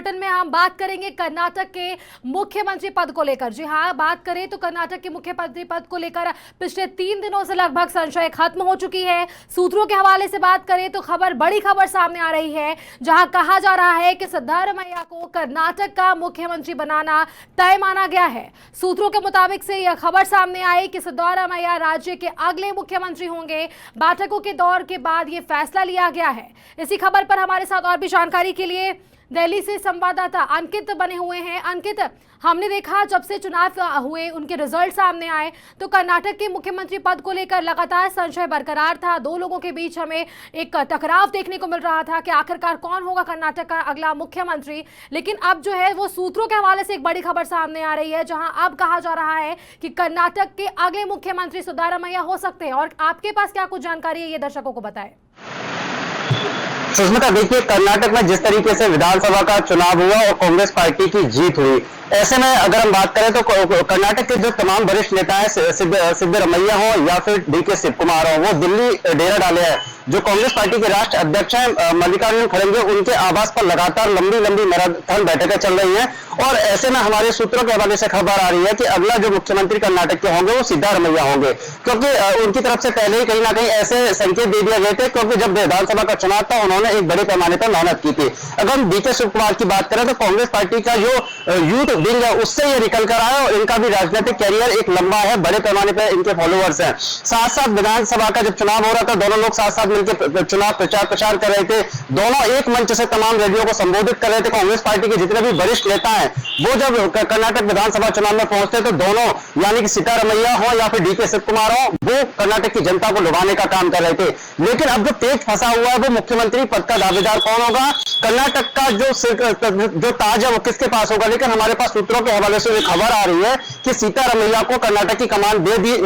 Bulletin में हम बात करेंगे कर्नाटक के मुख्यमंत्री पद को लेकर। जी हाँ, बात करें तो कर्नाटक के मुख्यमंत्री पद को लेकर पिछले 3 दिनों से लगभग संशय खत्म हो चुकी है। सूत्रों के हवाले से बात करें तो बड़ी खबर सामने आ रही है, जहां कहा जा रहा है कि सिद्धारमैया को कर्नाटक का मुख्यमंत्री बनाना तय माना गया है। सूत्रों के मुताबिक से यह खबर सामने आई कि सिद्धारमैया राज्य के अगले मुख्यमंत्री होंगे। बैठकों के दौर के बाद यह फैसला लिया गया है। इसी खबर पर हमारे साथ और भी जानकारी के लिए दिल्ली से संवाददाता अंकित बने हुए हैं। अंकित, हमने देखा जब से चुनाव हुए, उनके रिजल्ट सामने आए, तो कर्नाटक के मुख्यमंत्री पद को लेकर लगातार संशय बरकरार था। दो लोगों के बीच हमें एक टकराव देखने को मिल रहा था कि आखिरकार कौन होगा कर्नाटक का अगला मुख्यमंत्री। लेकिन अब जो है वो सूत्रों के हवाले से एक बड़ी खबर सामने आ रही है, जहां अब कहा जा रहा है कि कर्नाटक के अगले मुख्यमंत्री सिद्धारमैया हो सकते हैं। और आपके पास क्या कुछ जानकारी है, ये दर्शकों को बताएं। सुष्मिता, देखिए, कर्नाटक में जिस तरीके से विधानसभा का चुनाव हुआ और कांग्रेस पार्टी की जीत हुई, ऐसे में अगर हम बात करें तो कर्नाटक के जो तमाम वरिष्ठ नेता हैं, सिद्धरमैया हो या फिर डीके शिव कुमार हो, वो दिल्ली डेरा डाले हैं। जो कांग्रेस पार्टी के राष्ट्रीय अध्यक्ष हैं मल्लिकार्जुन खड़गे, उनके आवास पर लगातार लंबी मैराथन बैठकें चल रही हैं। और ऐसे में हमारे सूत्रों के हवाले से खबर आ रही है कि अगला जो मुख्यमंत्री कर्नाटक के होंगे वो सिद्धारमैया होंगे, क्योंकि उनकी तरफ से पहले ही कहीं ना कहीं ऐसे संकेत दे दिए गए थे, क्योंकि जब विधानसभा का चुनाव था उन्होंने एक बड़े पैमाने पर मेहनत की थी। अगर हम डीके शिव कुमार की बात करें तो कांग्रेस पार्टी का जो यूथ विंग है उससे ये निकल कर आया और इनका भी राजनीतिक कैरियर एक लंबा है, बड़े पैमाने पर इनके फॉलोअर्स हैं। साथ साथ विधानसभा का जब चुनाव हो रहा था, दोनों लोग साथ साथ मिलकर चुनाव प्रचार कर रहे थे। दोनों एक मंच से तमाम रैलियों को संबोधित कर रहे थे। कांग्रेस पार्टी के जितने भी वरिष्ठ नेता हैं वो जब कर्नाटक विधानसभा चुनाव में पहुंचते तो दोनों, यानी कि सिद्धारमैया हो या फिर डीके शिव कुमार हो, वो कर्नाटक की जनता को लुभाने का काम कर रहे थे। लेकिन अब जो पेच फंसा हुआ है वो मुख्यमंत्री पद का दावेदार कौन होगा, कर्नाटक का जो ताज है वो किसके पास होगा। लेकिन हमारे पास सूत्रों के हवाले से खबर आ रही है कि सिद्धारमैया को कर्नाटक की कमान दे दी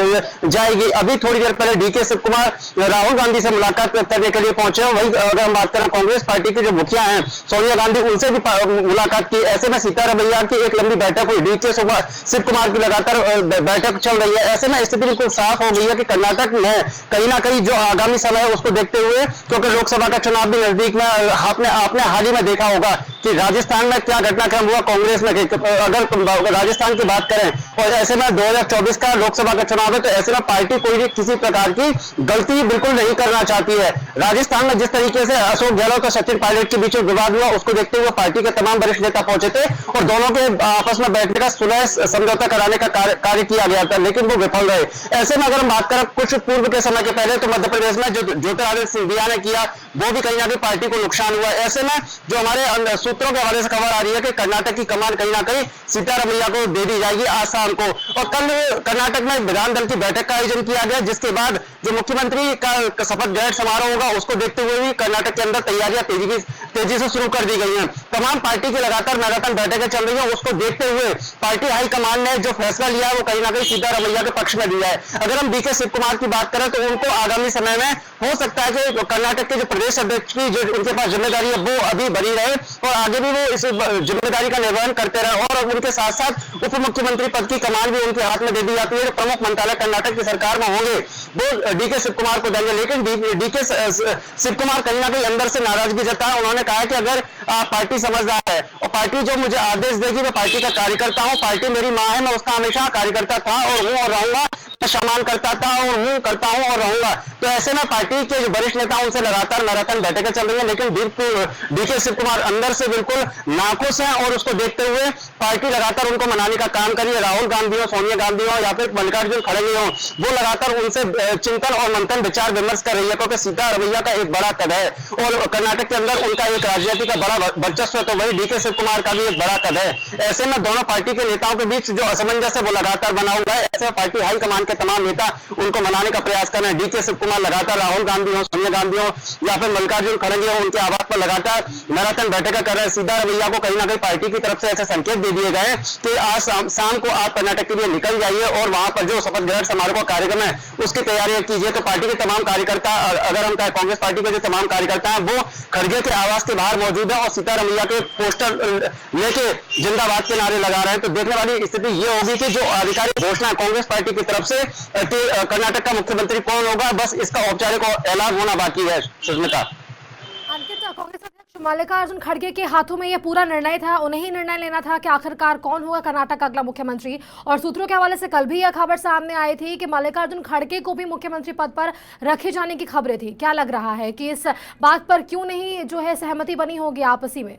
जाएगी। अभी थोड़ी देर पहले डीके शिव कुमार राहुल गांधी से मुलाकात करने के लिए पहुंचे। वही अगर हम बात करें कांग्रेस पार्टी के जो मुखिया हैं सोनिया गांधी, उनसे भी मुलाकात की। ऐसे में सिद्धारमैया की एक लंबी बैठक हुई, डीके शिव कुमार की लगातार बैठक चल रही है। ऐसे में स्थिति बिल्कुल साफ हो गई है कि कर्नाटक में कहीं ना कहीं जो आगामी समय है उसको देखते हुए, क्योंकि लोकसभा का चुनाव भी नजदीक में, आपने हाल ही में देखा होगा कि राजस्थान में क्या घटनाक्रम हुआ कांग्रेस में। अगर राजस्थान की बात करें और ऐसे में 2024 का लोकसभा का चुनाव है, तो ऐसे में पार्टी कोई भी किसी प्रकार की गलती बिल्कुल नहीं करना चाहती है। राजस्थान में जिस तरीके से अशोक गहलोत और सचिन पायलट के बीच में विवाद हुआ, उसको देखते हुए पार्टी के तमाम वरिष्ठ नेता पहुंचे थे और दोनों के आपस में बैठने का सुलह समझौता कराने का कार्य किया गया था, लेकिन वो विफल रहे। ऐसे में अगर हम बात करें कुछ पूर्व के समय के पहले, तो मध्य प्रदेश में जो ज्योतिरादित्य सिंधिया ने किया वो भी कहीं ना कहीं पार्टी को नुकसान हुआ। ऐसे में जो हमारे सूत्रों के हवाले से खबर आ रही है कि कर्नाटक की कमान कहीं ना कहीं सिद्धारमैया को दे दी जाएगी आज शाम को। और कल कर्नाटक में विधान दल की बैठक का आयोजन किया गया, जिसके बाद जो मुख्यमंत्री का शपथ ग्रहण समारोह होगा उसको देखते हुए भी कर्नाटक के अंदर तैयारियां तेजी से शुरू कर दी गई हैं। तमाम पार्टी की लगातार मैराथन बैठकें चल रही है, उसको देखते हुए पार्टी हाईकमान ने जो फैसला लिया है वो कहीं ना कहीं सिद्धारमैया के पक्ष में लिया है। अगर हम डीके शिव कुमार की बात करें तो उनको आगामी समय में हो सकता है कि कर्नाटक के जो प्रदेश अध्यक्ष की जो उनके पास जिम्मेदारी है वो अभी बनी रहे और आगे भी वो इस जिम्मेदारी का निर्वहन करते रहे। और उनके साथ साथ उप मुख्यमंत्री पद की कमान भी उनके हाथ में दे दी जाती है। जो प्रमुख मंत्रालय कर्नाटक की सरकार में होंगे वो डीके शिव कुमार को देंगे। लेकिन डीके शिव कुमार कहीं ना कहीं अंदर से नाराजगी जताया। उन्होंने कहा कि अगर पार्टी समझदार है और पार्टी जो मुझे आदेश देगी मैं पार्टी का कार्यकर्ता हूं, पार्टी मेरी मां है, मैं उसका हमेशा कार्यकर्ता था और हूं और रहूंगा, सम्मान करता था और हूं, करता हूं और रहूंगा। तो ऐसे में पार्टी के जो वरिष्ठ नेता उनसे लगातार मैराथन बैठकें चल रही है। लेकिन डीके शिव कुमार अंदर से बिल्कुल नाखुश है और उसको देखते हुए पार्टी लगातार उनको मनाने का काम कर रही है। राहुल गांधी हो, सोनिया गांधी हो या फिर मल्लिकार्जुन खड़गे हो, वो लगातार उनसे चिंतन और मंथन विचार विमर्श कर रही है, क्योंकि सिद्धारमैया का एक बड़ा कद है और कर्नाटक के अंदर उनका एक राजनीति का बड़ा वर्चस्व है, तो वही डीके शिव कुमार का भी एक बड़ा कद है। ऐसे में दोनों पार्टी के नेताओं के बीच जो असमंजस है वो लगातार बना हुआ है। ऐसे पार्टी हाईकमान के तमाम नेता उनको मनाने का प्रयास कर रहे हैं। डीके शिव कुमार लगातार राहुल गांधी हो, सोनिया गांधी हो या फिर मल्लिकार्जुन खड़गे हो, उनके आवास पर लगातार मैराथन बैठकें कर रहे हैं। सिद्धारमैया को कहीं ना कहीं पार्टी की तरफ से ऐसे संकेत दे दिए गए कि आज शाम को आप कर्नाटक के लिए निकल जाइए और वहां पर जो शपथ ग्रहण समारोह का कार्यक्रम है उसकी तैयारियां कीजिए। तो पार्टी के तमाम कार्यकर्ता, अगर हम कांग्रेस पार्टी के जो तमाम कार्यकर्ता हैं वो खड़गे के आवास के बाहर मौजूद है और सिद्धारमैया के पोस्टर लेके जिंदाबाद के नारे लगा रहे हैं। तो देखने वाली स्थिति ये होगी कि जो आधिकारिक घोषणा कांग्रेस पार्टी की तरफ से कर्नाटक का मुख्यमंत्री कौन होगा, बस इसका औपचारिक ऐलान होना बाकी है। सुष्मिता, कांग्रेस मल्लिकार्जुन खड़गे के हाथों में यह पूरा निर्णय था, उन्हें ही निर्णय लेना था कि आखिरकार कौन होगा कर्नाटक का अगला मुख्यमंत्री। और सूत्रों के हवाले से कल भी यह खबर सामने आई थी कि मल्लिकार्जुन खड़गे को भी मुख्यमंत्री पद पर रखे जाने की खबरें थी। क्या लग रहा है कि इस बात पर क्यों नहीं जो है सहमति बनी होगी आपसी में?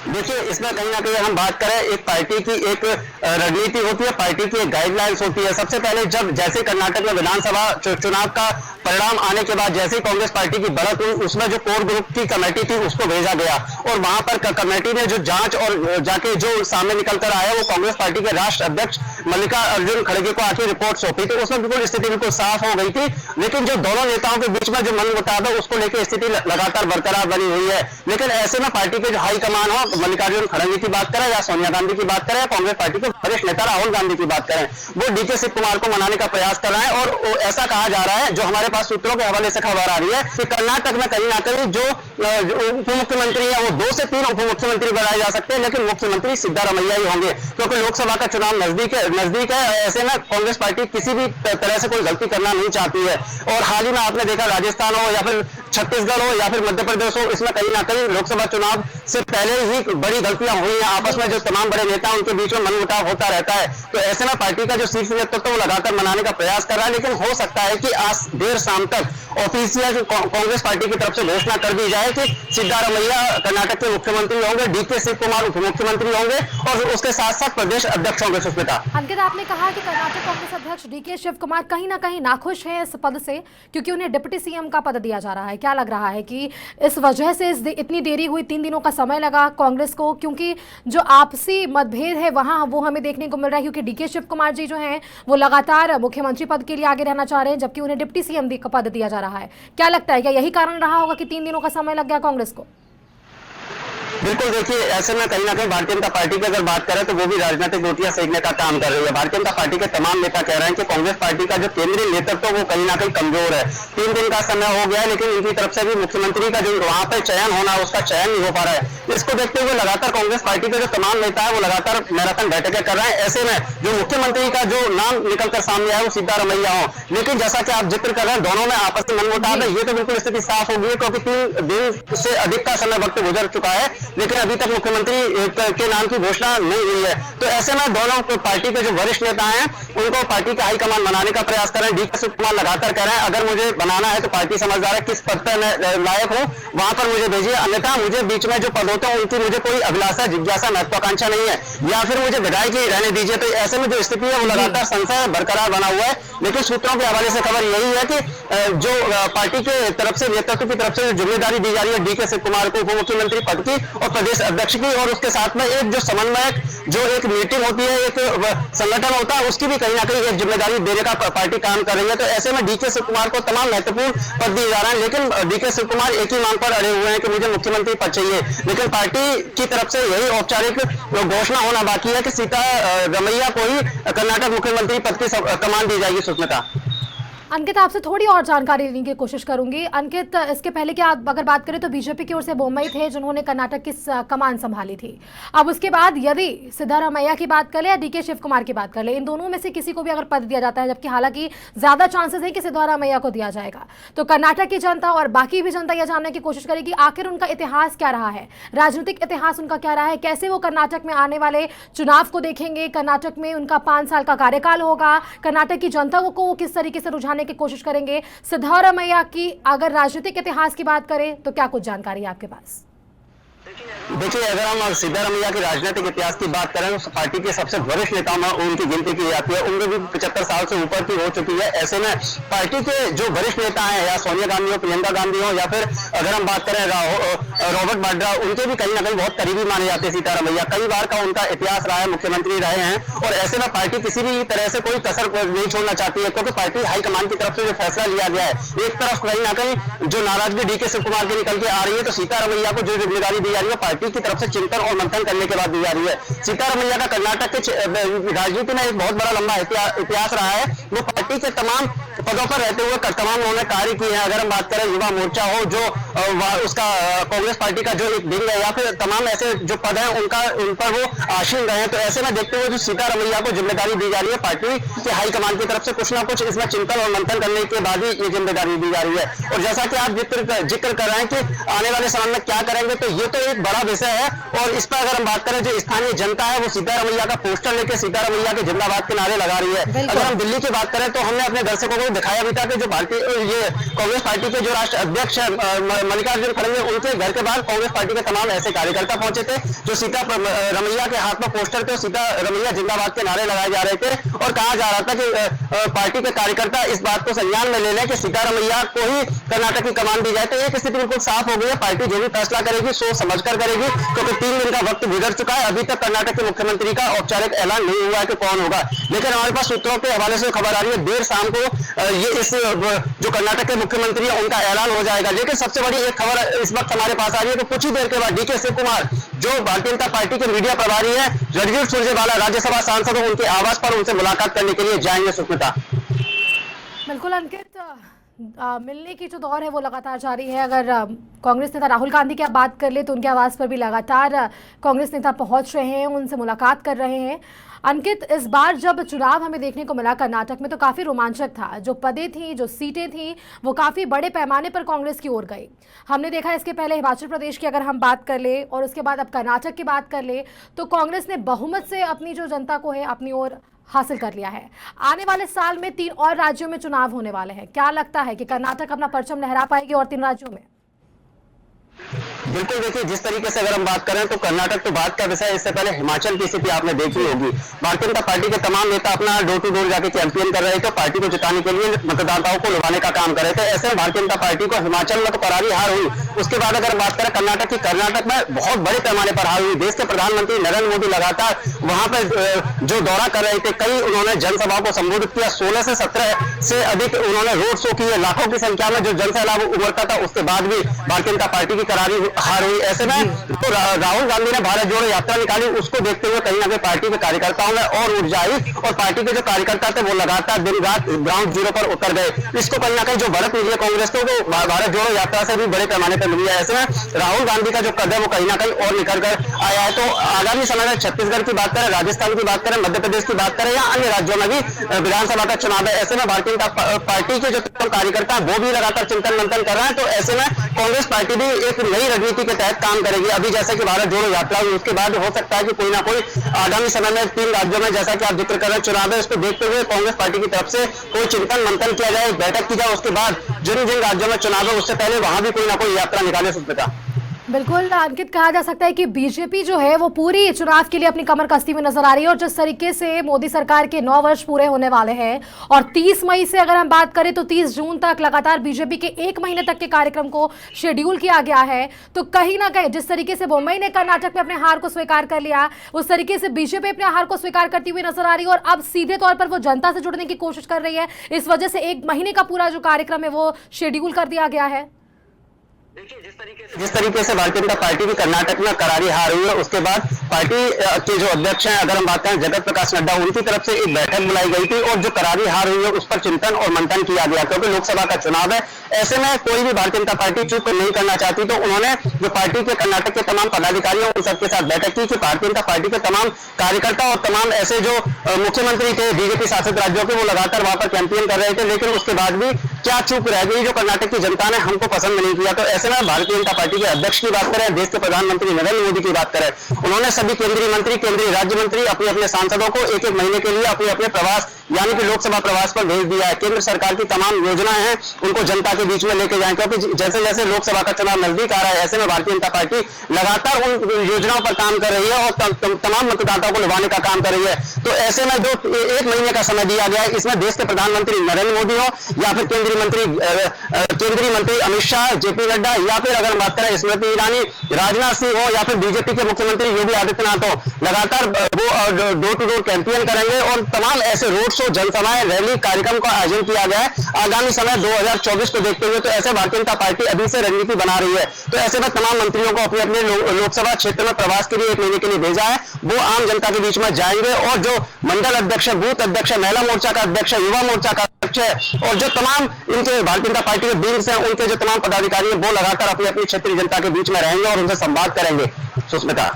देखिए, इसमें कहीं ना कहीं हम बात करें, एक पार्टी की एक रणनीति होती है, पार्टी की एक गाइडलाइंस होती है। सबसे पहले जब जैसे कर्नाटक में विधानसभा चुनाव का परिणाम आने के बाद जैसे कांग्रेस पार्टी की बढ़त हुई, उसमें जो कोर ग्रुप की कमेटी थी उसको भेजा गया और वहां पर कमेटी ने जो जांच और जाके जो सामने निकल कर आया वो कांग्रेस पार्टी के राष्ट्रीय अध्यक्ष मल्लिकार्जुन खड़गे को आखिर रिपोर्ट सौंपी। तो उसमें बिल्कुल स्थिति बिल्कुल साफ हो गई थी, लेकिन जो दोनों नेताओं के बीच में जो मनमुटाव है उसको लेकर स्थिति लगातार बरकरार बनी हुई है। लेकिन ऐसे में पार्टी के जो हाईकमान हो, मल्लिकार्जुन खड़गे की बात करें या सोनिया गांधी की बात करें या कांग्रेस पार्टी के वरिष्ठ नेता राहुल गांधी की बात करें, वो डीके शिव कुमार को मनाने का प्रयास कर रहे हैं। और ऐसा कहा जा रहा है, जो हमारे पास सूत्रों के हवाले से खबर आ रही है कि कर्नाटक में कहीं ना कहीं जो उप मुख्यमंत्री है वो 2 से 3 उप मुख्यमंत्री बनाए जा सकते हैं, लेकिन मुख्यमंत्री सिद्धारमैया ही होंगे, क्योंकि लोकसभा का चुनाव नजदीक है। ऐसे में कांग्रेस पार्टी किसी भी तरह से कोई गलती करना नहीं चाहती है। और हाल ही में आपने देखा, राजस्थान हो या फिर छत्तीसगढ़ हो या फिर मध्य प्रदेश हो, इसमें कहीं ना कहीं लोकसभा चुनाव से पहले ही बड़ी गलतियां हुई हैं। आपस में जो तमाम बड़े नेता उनके बीच में मनमुटाव होता रहता है। तो ऐसे में पार्टी का जो शीर्ष नेतृत्व वो लगातार मनाने का प्रयास कर रहा है, लेकिन हो सकता है कि आज देर शाम तक ऑफिशियल कांग्रेस पार्टी की तरफ से घोषणा कर दी जाए कि सिद्धारमैया कर्नाटक के मुख्यमंत्री होंगे, डीके शिव कुमार उप मुख्यमंत्री होंगे और उसके साथ साथ प्रदेश अध्यक्ष होंगे। सुष्मिता, अंकित, आपने कहा कि कर्नाटक कांग्रेस अध्यक्ष डीके शिव कुमार कहीं ना कहीं नाखुश हैं इस पद से, क्योंकि उन्हें डिप्टी सीएम का पद दिया जा रहा है। क्या लग रहा है कि इस वजह से इतनी देरी हुई, 3 दिनों का समय लगा कांग्रेस को, क्योंकि जो आपसी मतभेद है वहां वो हमें देखने को मिल रहा है, क्योंकि डीके शिव कुमार जी जो हैं वो लगातार मुख्यमंत्री पद के लिए आगे रहना चाह रहे हैं, जबकि उन्हें डिप्टी सीएम का पद दिया जा रहा है। क्या लगता है, क्या यही कारण रहा होगा कि 3 दिनों का समय लग गया कांग्रेस को? बिल्कुल, देखिए, ऐसे में कहीं ना कहीं भारतीय जनता पार्टी की अगर बात करें तो वो भी राजनीतिक रोटियां सेकने का काम कर रही है। भारतीय जनता पार्टी के तमाम नेता कह रहे हैं कि कांग्रेस पार्टी का जो केंद्रीय नेतृत्व वो कहीं ना कहीं कमजोर है। 3 दिन का समय हो गया है, लेकिन इनकी तरफ से भी मुख्यमंत्री का जो वहां पर चयन होना है उसका चयन नहीं हो पा रहा है। इसको देखते हुए लगातार कांग्रेस पार्टी के जो तमाम नेता है वो लगातार मैराथन बैठकें कर रहे हैं। ऐसे में जो मुख्यमंत्री का जो नाम निकलकर सामने आया वो सिद्धारमैया हो, लेकिन जैसा कि आप जिक्र कर रहे हैं दोनों में आपस में मनमुटाव है, ये तो बिल्कुल स्थिति साफ हो गई है, क्योंकि 3 दिन से अधिक का समय वक्त गुजर चुका है, लेकिन अभी तक मुख्यमंत्री के नाम की घोषणा नहीं हुई है। तो ऐसे में दोनों पार्टी के जो वरिष्ठ नेता हैं उनको पार्टी का हाईकमान बनाने का प्रयास कर रहे हैं। डीके शिव कुमार लगातार कह रहे हैं, अगर मुझे बनाना है तो पार्टी समझदार है, किस पद पर मैं लायक हूं वहां पर मुझे भेजिए, अन्यथा मुझे बीच में जो पद होते हैं उनकी मुझे कोई अभिलाषा, जिज्ञासा, महत्वाकांक्षा नहीं है, या फिर मुझे विधायकी रहने दीजिए। तो ऐसे में जो स्थिति है वो लगातार संशय बरकरार बना हुआ है। लेकिन सूत्रों के हवाले से खबर यही है कि जो पार्टी के तरफ से, नेतृत्व की तरफ से जिम्मेदारी दी जा रही है डीके शिव कुमार को उप मुख्यमंत्री पद की और प्रदेश अध्यक्ष की, और उसके साथ में एक जो समन्वयक, जो एक मीटिंग होती है, एक संगठन होता है, उसकी भी कहीं ना कहीं एक जिम्मेदारी देने का पार्टी काम कर रही है। तो ऐसे में डीके शिव कुमार को तमाम महत्वपूर्ण पद दिए जा रहे हैं, लेकिन डीके शिव कुमार एक ही मांग पर अड़े हुए हैं कि मुझे मुख्यमंत्री पद चाहिए। लेकिन पार्टी की तरफ से यही औपचारिक घोषणा होना बाकी है कि सिद्धारमैया को ही कर्नाटक मुख्यमंत्री पद की कमान दी जाएगी। सुष्मिता, अंकित, आपसे थोड़ी और जानकारी लेने की कोशिश करूंगी। अंकित, इसके पहले कि आप अगर बात करें तो बीजेपी की ओर से बोम्मई थे जिन्होंने कर्नाटक की कमान संभाली थी। अब उसके बाद यदि सिद्धारमैया की बात कर ले या डीके शिव कुमार की बात कर ले, इन दोनों में से किसी को भी अगर पद दिया जाता है, जबकि हालांकि ज्यादा चांसेस है कि सिद्धारमैया को दिया जाएगा, तो कर्नाटक की जनता और बाकी भी जनता यह जानने की कोशिश करेगी आखिर उनका इतिहास क्या रहा है, राजनीतिक इतिहास उनका क्या रहा है, कैसे वो कर्नाटक में आने वाले चुनाव को देखेंगे, कर्नाटक में उनका 5 साल का कार्यकाल होगा, कर्नाटक की जनता को किस तरीके से रुझाने की कोशिश करेंगे। सिद्धारमैया की अगर राजनीतिक इतिहास की बात करें तो क्या कुछ जानकारी है आपके पास? देखिए, अगर हम सिद्धारमैया के राजनीतिक इतिहास की बात करें तो पार्टी के सबसे वरिष्ठ नेताओं में उनकी गिनती की जाती है। उम्र भी 75 साल से ऊपर की हो चुकी है। ऐसे में पार्टी के जो वरिष्ठ नेता हैं, या सोनिया गांधी हो, प्रियंका गांधी हो, या फिर अगर हम बात करें रॉबर्ट वाड्रा, उनके भी कहीं ना कहीं बहुत करीबी माने जाते हैं सिद्धारमैया। कई बार का उनका इतिहास रहा है, मुख्यमंत्री रहे हैं, और ऐसे में पार्टी किसी भी तरह से कोई कसर नहीं छोड़ना चाहती है, क्योंकि पार्टी हाईकमान की तरफ से जो फैसला लिया गया है, एक तरफ कहीं ना कहीं जो नाराजगी डीके शिव कुमार की निकल के आ रही है, तो सिद्धारमैया को जो जिम्मेदारी दी जा रही है पार्टी की तरफ से चिंतन और मंथन करने के बाद दी जा रही है। सिद्धारमैया का कर्नाटक के राजनीति में एक बहुत बड़ा लंबा इतिहास रहा है। वो पार्टी के तमाम पदों पर रहते हुए तमाम उन्होंने कार्य किए हैं। अगर हम बात करें युवा मोर्चा हो जो उसका कांग्रेस पार्टी का जो एक विंग है या फिर तमाम ऐसे जो पद हैं उन पर वो आसीन रहे हैं। तो ऐसे में देखते हुए जो सीतारमैया को जिम्मेदारी दी जा रही है पार्टी के हाईकमान की तरफ से, कुछ ना कुछ इसमें चिंतन और मंथन करने के बाद ही ये जिम्मेदारी दी जा रही है। और जैसा कि आप जिक्र कर रहे हैं कि आने वाले समय में क्या करेंगे, तो ये तो एक बड़ा विषय है। और इस पर अगर हम बात करें, जो स्थानीय जनता है वो सीतारमैया का पोस्टर लेकर सीतारमैया के जिंदाबाद के नारे लगा रही है। अगर हम दिल्ली की बात करें तो हमने अपने दर्शकों को दिखाया भी था कि जो ये कांग्रेस पार्टी के जो राष्ट्रीय अध्यक्ष है मल्लिकार्जुन खड़गे, उनके घर के बाहर कांग्रेस पार्टी के तमाम ऐसे कार्यकर्ता पहुंचे थे जो सीतारमैया के हाथ में पोस्टर थे, सीतारमैया जिंदाबाद के नारे लगाए जा रहे थे। और कहा जा रहा था कि पार्टी के कार्यकर्ता इस बात को संज्ञान में ले लें कि सीतारमैया को ही कर्नाटक की कमान दी जाए। तो एक स्थिति बिल्कुल साफ हो गई है, पार्टी जो भी फैसला करेगी सोच समझकर करेगी, क्योंकि 3 दिन का वक्त गुजर चुका है। अभी तक कर्नाटक के मुख्यमंत्री का औपचारिक ऐलान नहीं हुआ है कि कौन होगा। लेकिन हमारे पास सूत्रों के हवाले से खबर आ रही है देर शाम को ये इस जो कर्नाटक के मुख्यमंत्री है उनका ऐलान हो जाएगा। लेकिन सबसे बड़ी एक खबर इस वक्त हमारे पास आ रही है कि कुछ ही देर के बाद डीके शिवकुमार जो भारतीय जनता पार्टी के मीडिया प्रभारी है, रणजीत सुरजेवाला राज्यसभा सांसद, उनके आवास पर उनसे मुलाकात करने के लिए जाएंगे। सुष्मिता, बिल्कुल अंकित, मिलने की जो दौर है वो लगातार जारी है। अगर कांग्रेस नेता राहुल गांधी की आप बात कर ले तो उनके आवास पर भी लगातार कांग्रेस नेता पहुंच रहे हैं, उनसे मुलाकात कर रहे हैं। अंकित, इस बार जब चुनाव हमें देखने को मिला कर्नाटक में तो काफ़ी रोमांचक था। जो पदें थी, जो सीटें थी, वो काफ़ी बड़े पैमाने पर कांग्रेस की ओर गई। हमने देखा इसके पहले हिमाचल प्रदेश की अगर हम बात कर ले और उसके बाद अब कर्नाटक की बात कर ले तो कांग्रेस ने बहुमत से अपनी जो जनता को है अपनी ओर हासिल कर लिया है। आने वाले साल में 3 और राज्यों में चुनाव होने वाले हैं। क्या लगता है कि कर्नाटक अपना परचम लहरा पाएगी और 3 राज्यों में? बिल्कुल, देखिए जिस तरीके से अगर हम बात करें तो कर्नाटक तो बात का विषय है। इससे पहले हिमाचल की स्थिति आपने देखी होगी। भारतीय जनता पार्टी के तमाम नेता अपना डोर टू डोर जाके कैंपेन कर रहे थे, पार्टी को जिताने के लिए मतदाताओं को लुभाने का काम कर रहे थे। ऐसे में भारतीय जनता पार्टी को हिमाचल में तो करारी हार हुई। उसके बाद अगर बात करें कर्नाटक की, कर्नाटक में बहुत बड़े पैमाने पर हार हुई। देश के प्रधानमंत्री नरेंद्र मोदी लगातार वहां पर जो दौरा कर रहे थे, कई उन्होंने जनसभाओं को संबोधित किया। 16 से 17 से अधिक उन्होंने रोड शो किए। लाखों की संख्या में जो जनसैलाब उमड़ता था, उसके बाद भी भारतीय जनता पार्टी की करारी हार हुई। ऐसे में तो राहुल गांधी ने भारत जोड़ो यात्रा निकाली, उसको देखते हुए कहीं ना कहीं पार्टी के कार्यकर्ताओं में और ऊर्जा आई और पार्टी के जो कार्यकर्ता थे वो लगातार दिन रात ग्राउंड जीरो पर उतर गए। इसको कहीं ना कहीं जो बढ़त मिली है कांग्रेस को, वो भारत जोड़ो यात्रा से भी बड़े पैमाने पर मिली है। ऐसे में राहुल गांधी का जो कदम वो कहीं ना कहीं और निखर कर आया है। तो आगामी समय में छत्तीसगढ़ की बात करें, राजस्थान की बात करें, मध्य प्रदेश की बात करें या अन्य राज्यों में भी विधानसभा का चुनाव है। ऐसे में भारतीय जनता पार्टी के जो कार्यकर्ता वो भी लगातार चिंतन मंथन कर रहे हैं। तो ऐसे में कांग्रेस पार्टी भी एक नई रणनीति के तहत काम करेगी। अभी जैसे कि भारत जोड़ो यात्रा हुई, उसके बाद हो सकता है कि कोई ना कोई आगामी समय में 3 राज्यों में जैसा कि आप जिक्र कर रहे हैं चुनाव है, उसको देखते हुए कांग्रेस पार्टी की तरफ से कोई चिंतन मंथन किया जाए, बैठक की जाए। उसके बाद जिन जिन राज्यों में चुनाव है उससे पहले वहां भी कोई ना कोई यात्रा निकाले। सुष्मिता, बिल्कुल अंकित, कहा जा सकता है कि बीजेपी जो है वो पूरी चुनाव के लिए अपनी कमर कसती हुई नजर आ रही है। और जिस तरीके से मोदी सरकार के 9 वर्ष पूरे होने वाले हैं और 30 मई से अगर हम बात करें तो 30 जून तक लगातार बीजेपी के 1 महीने तक के कार्यक्रम को शेड्यूल किया गया है। तो कहीं ना कहीं जिस तरीके से मुंबई ने कर्नाटक में अपने हार को स्वीकार कर लिया, उस तरीके से बीजेपी अपने हार को स्वीकार करती हुई नजर आ रही है और अब सीधे तौर पर वो जनता से जुड़ने की कोशिश कर रही है। इस वजह से 1 महीने का पूरा जो कार्यक्रम है वो शेड्यूल कर दिया गया है। देखिए जिस तरीके से भारतीय जनता पार्टी की कर्नाटक में करारी हार हुई है, उसके बाद पार्टी के जो अध्यक्ष हैं, अगर हम बात करें जगत प्रकाश नड्डा, उनकी तरफ से एक बैठक बुलाई गई थी और जो करारी हार हुई है उस पर चिंतन और मंथन किया गया। क्योंकि लोकसभा का चुनाव है, ऐसे में कोई भी भारतीय जनता पार्टी चूक नहीं करना चाहती। तो उन्होंने जो पार्टी के कर्नाटक के तमाम पदाधिकारियों उन सबके साथ बैठक की कि भारतीय जनता पार्टी के तमाम कार्यकर्ता और तमाम ऐसे जो मुख्यमंत्री थे बीजेपी शासित राज्यों के, वो लगातार वहां पर कैंपेन कर रहे थे। लेकिन उसके बाद भी क्या चूक रह गई जो कर्नाटक की जनता ने हमको पसंद नहीं किया। तो ऐसे में भारतीय जनता पार्टी के अध्यक्ष की बात करें, देश के प्रधानमंत्री नरेंद्र मोदी की बात करें, उन्होंने सभी केंद्रीय मंत्री, केंद्रीय राज्य मंत्री अपने अपने सांसदों को 1-1 महीने के लिए अपने अपने प्रवास यानी कि लोकसभा प्रवास पर भेज दिया है। केंद्र सरकार की तमाम योजनाएं हैं उनको जनता के बीच में लेके जाएं, क्योंकि जैसे जैसे लोकसभा का चुनाव नजदीक आ रहा है, ऐसे में भारतीय जनता पार्टी लगातार उन योजनाओं पर काम कर रही है और तमाम मतदाताओं को लुभाने का काम कर रही है। तो ऐसे में जो 1 महीने का समय दिया गया है, इसमें देश के प्रधानमंत्री नरेंद्र मोदी हो या फिर केंद्रीय मंत्री अमित शाह, जेपी नड्डा, या फिर अगर बात करें स्मृति ईरानी, राजनाथ सिंह हो या फिर बीजेपी के मुख्यमंत्री योगी आदित्यनाथ हो, लगातार वो डोर टू डोर कैंपेन करेंगे और तमाम ऐसे रोड शो, जनसभाएं, रैली कार्यक्रम का आयोजन किया गया है आगामी समय 2024 को देखते हुए। तो ऐसे भारतीय जनता पार्टी अभी से रणनीति बना रही है। तो ऐसे में तमाम मंत्रियों को अपने अपने लोकसभा क्षेत्र में प्रवास के लिए 1 महीने के लिए भेजा है। वो आम जनता के बीच में जाएंगे और जो मंडल अध्यक्ष, बूथ अध्यक्ष, महिला मोर्चा का अध्यक्ष, युवा मोर्चा का अध्यक्ष है और जो तमाम इनके भारतीय जनता पार्टी के विंग्स हैं, उनके जो तमाम पदाधिकारी हैं, वो लगातार अपनी अपनी क्षेत्रीय जनता के बीच में रहेंगे और उनसे संवाद करेंगे। सुष्मिता,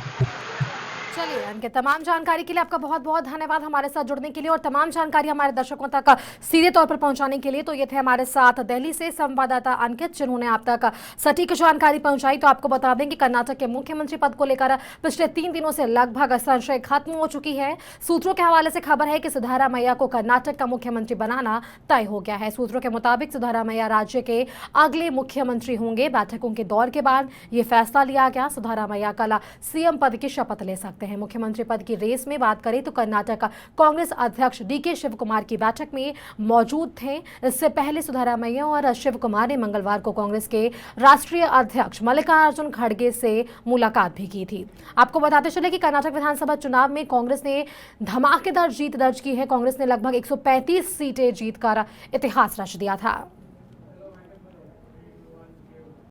चलिए, इनके तमाम जानकारी के लिए आपका बहुत बहुत धन्यवाद हमारे साथ जुड़ने के लिए और तमाम जानकारी हमारे दर्शकों तक सीधे तौर पर पहुंचाने के लिए। तो ये थे हमारे साथ दिल्ली से संवाददाता अंकित, जिन्होंने आप तक सटीक जानकारी पहुंचाई। तो आपको बता दें कि कर्नाटक के मुख्यमंत्री पद को लेकर पिछले 3 दिनों से लगभग संशय खत्म हो चुकी है। सूत्रों के हवाले से खबर है कि सिद्धारमैया को कर्नाटक का मुख्यमंत्री बनाना तय हो गया है। सूत्रों के मुताबिक सिद्धारमैया राज्य के अगले मुख्यमंत्री होंगे। बैठकों के दौर के बाद ये फैसला लिया गया। सिद्धारमैया कल सीएम पद की शपथ ले सकते हैं। मुख्यमंत्री पद की रेस में बात करें तो कर्नाटक कांग्रेस अध्यक्ष डीके शिव कुमार की बैठक में मौजूद थे। इससे पहले सिद्धारमैया और शिव कुमार ने मंगलवार को कांग्रेस के राष्ट्रीय अध्यक्ष मल्लिकार्जुन खड़गे से मुलाकात भी की थी। आपको बताते चले कि कर्नाटक विधानसभा चुनाव में कांग्रेस ने धमाकेदार जीत दर्ज की है। कांग्रेस ने लगभग 135 सीटें जीतकर इतिहास रच दिया था।